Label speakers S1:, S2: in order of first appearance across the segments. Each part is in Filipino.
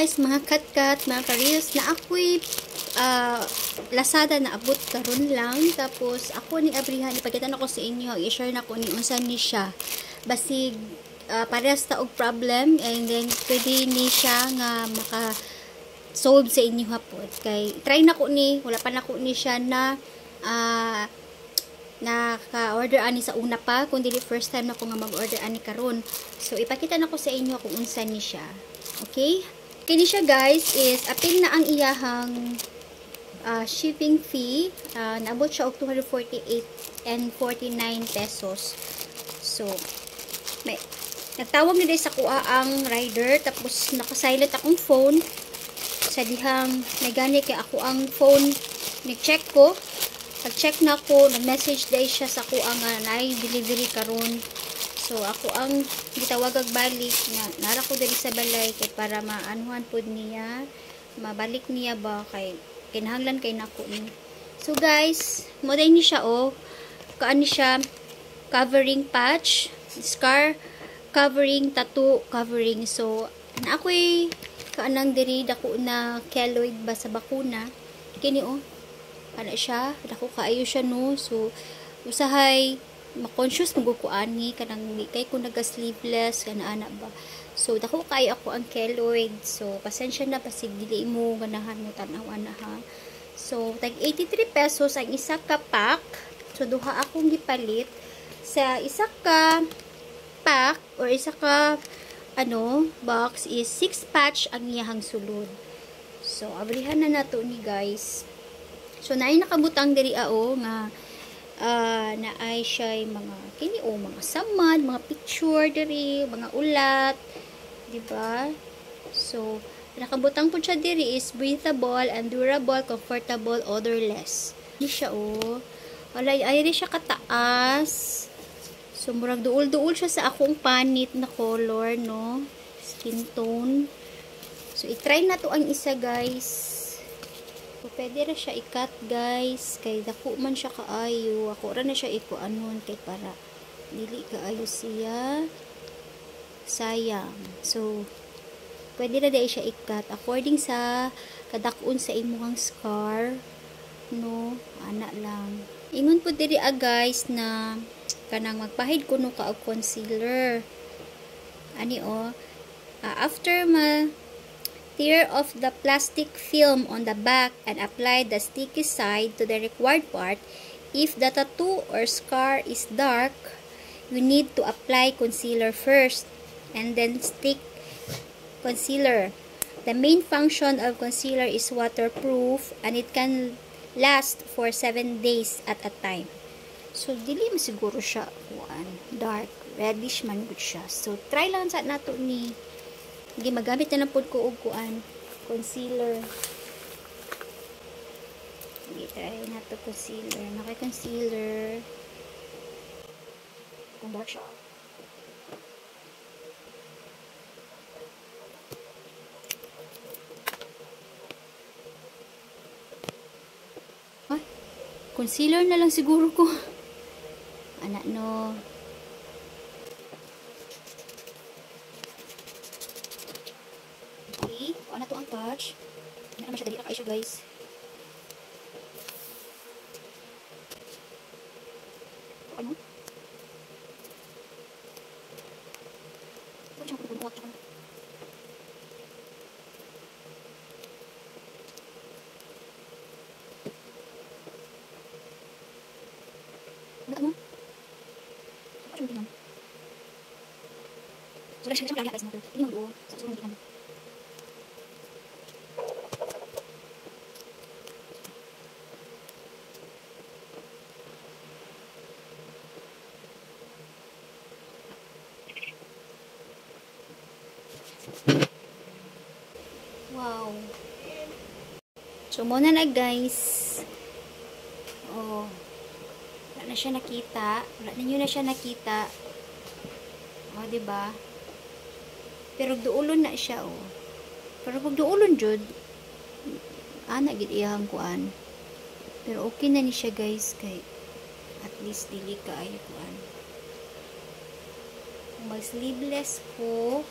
S1: guys, mga kat-kat, mga ka-reels, na ako'y Lazada na abot karon lang. Tapos ako ni abrihan, ipakita na ko sa inyo, i-share na ko ni unsan ni siya. Basig parehas ta og problem, and then pwede ni siya nga maka-solve sa inyo hapon. Kay try na ko ni, wala pa na ko ni siya na naka-order ani sa una pa, kundi first time na ko nga mag-order ani karon. So ipakita na ko sa inyo kung unsan ni siya. Okay? Kini siya guys is apil na ang iyahang shipping fee. Naabot siya og 248.49 pesos. So nagtawag ni sa kuha ang rider, tapos naka-silent akong phone sa dihang nagani kay ako ang phone ni-check ko. Pag-check na ko, nag-message day siya sa kuha nga naay delivery karon. So ako ang gitawag balik nga nara ko diri sa balay kay para maanuhan pod niya, mabalik niya ba kay kinahanglan kay nako ni. So guys, mo day ni siya kaani siya, covering patch, scar covering, tattoo covering. So na ako'y kaanang diri dako na keloid ba sa bakuna kini ana siya, dako kaayo siya no. So usahay ma-conscious magkukuani kanang kay ko naga-sleeveless kana ana ba. So dako kay ako ang keloid. So pasensya na pasig dili mo ganahan mo tan-aw ana ha. So tag 83 pesos ang isa ka pack. So duha akong gipalit sa isa ka pack or isa ka box is 6 patch ang iyahang sulod. So abrihan na nato ni guys. So naay nakabutang diri nga naay siya mga kini mga samad, mga picture diri, mga ulat, di ba? So nakabutang po siya diri is breathable and durable, comfortable, odorless. Ni siya walay ay siya kataas. So murag duol-duol siya sa akong panit na color no, skin tone. So i-try na to ang isa guys. So, pwede na siya i-cut guys, kay dako man siya kaayo. Ako ra na siya ikuanon kay para dili kaayo siya sayang. So pwede na dai siya i-cut according sa kadakon sa imong scar no, ana lang. Ingon po diri guys na kanang magpahid kuno ka og concealer. Ani after tear off the plastic film on the back and apply the sticky side to the required part. If the tattoo or scar is dark, you need to apply concealer first and then stick concealer. The main function of concealer is waterproof and it can last for 7 days at a time. So dili mo siguro siya dark, reddish man gud siya. So try lang sa nato ni magamit na pod ko og concealer. Try na to concealer. Concealer. Kung dark siya. Concealer na lang siguro ko. Ana no. Ano to ang patch? Hindi naman siya dali na siya guys. Ano? Ano siya kukuha siya? Ano? Ano siya tingnan? So guys, siya lagi guys natin. Hindi mo duo. Sa susunod tingnan. Wow. So muna na guys. Wala na siya nakita. Wala ninyo na siya nakita. Diba? Pero duulon na siya Pero pag duulon jud, ana gid iyang kuan. Pero okay na ni siya guys kay at least dili kaayo kuan. Mag sleeveless ko.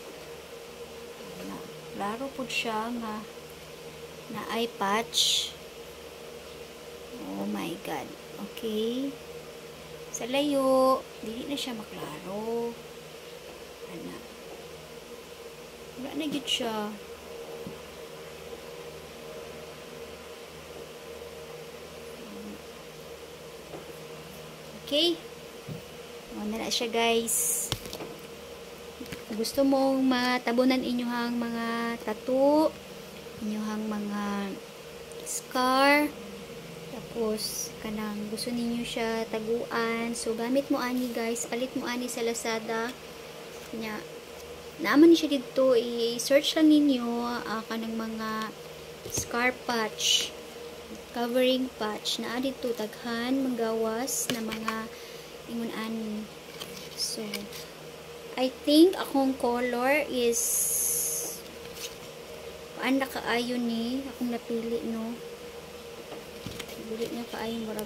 S1: Klaro po siya nga na eye patch. Oh my God. Okay. Sa layo, dili na siya maklaro. Ana. Wala na gid siya. Okay. Wala na siya, guys. Gusto mong matabunan inyong mga tattoo, inyong mga scar, tapos kanang gusto ninyo siya taguan, so gamit mo ani, guys, palit mo ani sa Lazada nya. Naaman ni siya dito, i-search lang ninyo kanang mga scar patch, covering patch na dito taghan manggawas na mga ingon ani. So I think akong color is paan na kaayo ni akong napili, no. Dili na kaayo, marag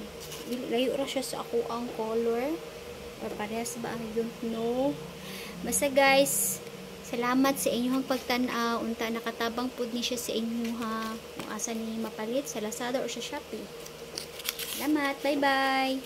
S1: layo ra siya sa ako ang color or parehas ba, I don't know. Basta guys, salamat sa inyong pagtan-aw. Unta nakatabang pud ni siya sa inyo, ha, kung asa ni mapalit sa Lazada or sa Shopee. Salamat, bye bye.